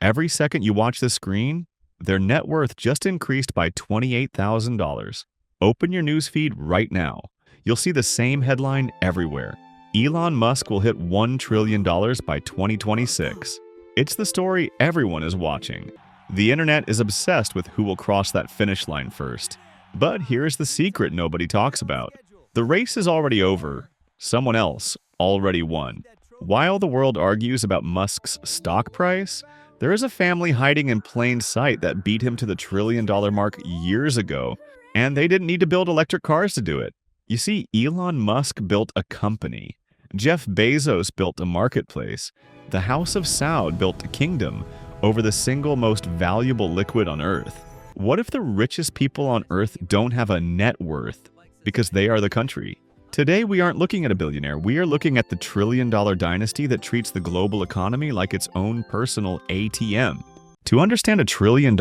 Every second you watch the screen, their net worth just increased by $28,000. Open your newsfeed right now. You'll see the same headline everywhere. Elon Musk will hit $1 trillion by 2026. It's the story everyone is watching. The internet is obsessed with who will cross that finish line first. But here's the secret nobody talks about. The race is already over. Someone else already won. While the world argues about Musk's stock price, there is a family hiding in plain sight that beat him to the trillion-dollar mark years ago, and they didn't need to build electric cars to do it. You see, Elon Musk built a company. Jeff Bezos built a marketplace. The House of Saud built a kingdom over the single most valuable liquid on Earth. What if the richest people on Earth don't have a net worth because they are the country? Today, we aren't looking at a billionaire. We are looking at the trillion-dollar dynasty that treats the global economy like its own personal ATM. To understand $1 trillion,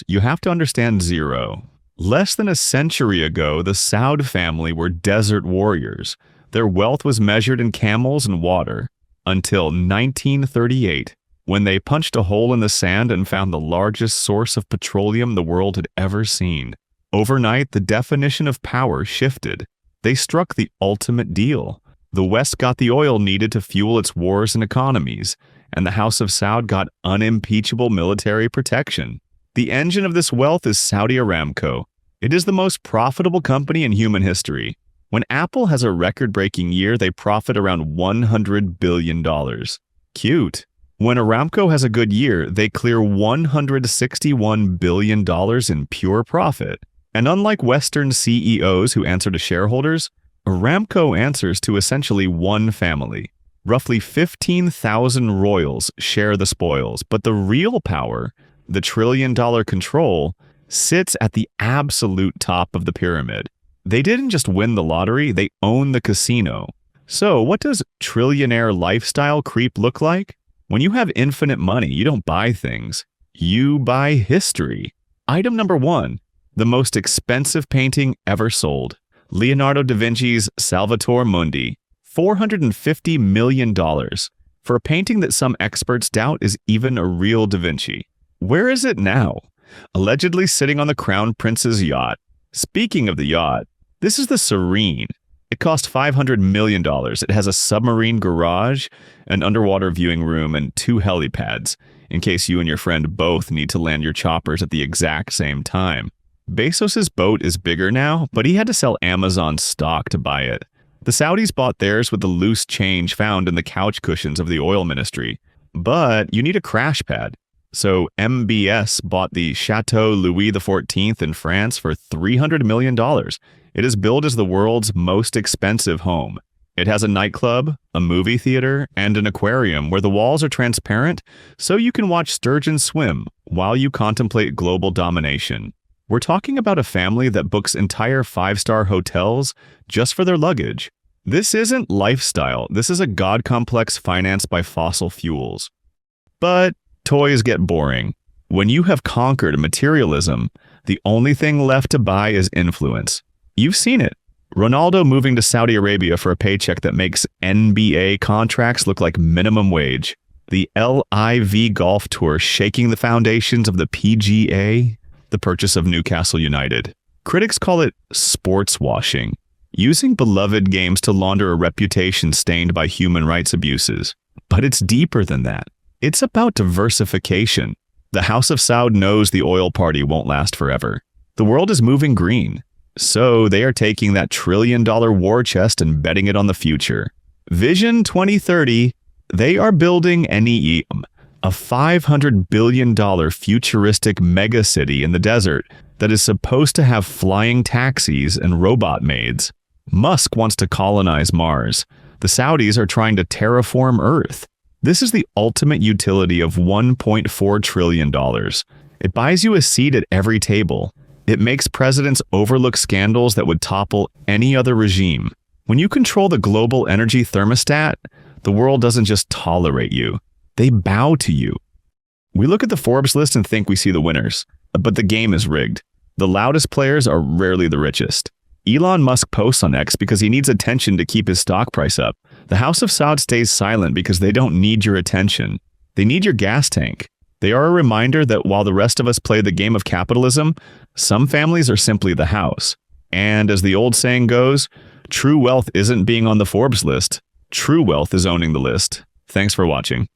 you have to understand zero. Less than a century ago, the Saud family were desert warriors. Their wealth was measured in camels and water. Until 1938, when they punched a hole in the sand and found the largest source of petroleum the world had ever seen. Overnight, the definition of power shifted. They struck the ultimate deal. The West got the oil needed to fuel its wars and economies, and the House of Saud got unimpeachable military protection. The engine of this wealth is Saudi Aramco. It is the most profitable company in human history. When Apple has a record-breaking year, they profit around $100 billion. Cute. When Aramco has a good year, they clear $161 billion in pure profit. And unlike Western CEOs who answer to shareholders, Aramco answers to essentially one family. Roughly 15,000 royals share the spoils, but the real power, the trillion-dollar control, sits at the absolute top of the pyramid. They didn't just win the lottery, they own the casino. So what does trillionaire lifestyle creep look like? When you have infinite money, you don't buy things. You buy history. Item number 1. The most expensive painting ever sold. Leonardo da Vinci's Salvator Mundi. $450 million. For a painting that some experts doubt is even a real Da Vinci. Where is it now? Allegedly sitting on the Crown Prince's yacht. Speaking of the yacht, this is the Serene. It cost $500 million. It has a submarine garage, an underwater viewing room, and 2 helipads, in case you and your friend both need to land your choppers at the exact same time. Bezos' boat is bigger now, but he had to sell Amazon stock to buy it. The Saudis bought theirs with the loose change found in the couch cushions of the oil ministry. But you need a crash pad. So MBS bought the Chateau Louis XIV in France for $300 million. It is billed as the world's most expensive home. It has a nightclub, a movie theater, and an aquarium where the walls are transparent so you can watch sturgeons swim while you contemplate global domination. We're talking about a family that books entire 5-star hotels just for their luggage. This isn't lifestyle. This is a god complex financed by fossil fuels. But toys get boring. When you have conquered materialism, the only thing left to buy is influence. You've seen it. Ronaldo moving to Saudi Arabia for a paycheck that makes NBA contracts look like minimum wage. The LIV Golf Tour shaking the foundations of the PGA. The purchase of Newcastle United. Critics call it sports washing, using beloved games to launder a reputation stained by human rights abuses. But it's deeper than that. It's about diversification. The House of Saud knows the oil party won't last forever. The world is moving green. So they are taking that $1 trillion war chest and betting it on the future. Vision 2030, they are building NEEM, a $500 billion futuristic megacity in the desert that is supposed to have flying taxis and robot maids. Musk wants to colonize Mars. The Saudis are trying to terraform Earth. This is the ultimate utility of $1.4 trillion. It buys you a seat at every table. It makes presidents overlook scandals that would topple any other regime. When you control the global energy thermostat, the world doesn't just tolerate you. They bow to you. We look at the Forbes list and think we see the winners, but the game is rigged. The loudest players are rarely the richest. Elon Musk posts on X because he needs attention to keep his stock price up. The House of Saud stays silent because they don't need your attention. They need your gas tank. They are a reminder that while the rest of us play the game of capitalism, some families are simply the house. And as the old saying goes, true wealth isn't being on the Forbes list. True wealth is owning the list. Thanks for watching.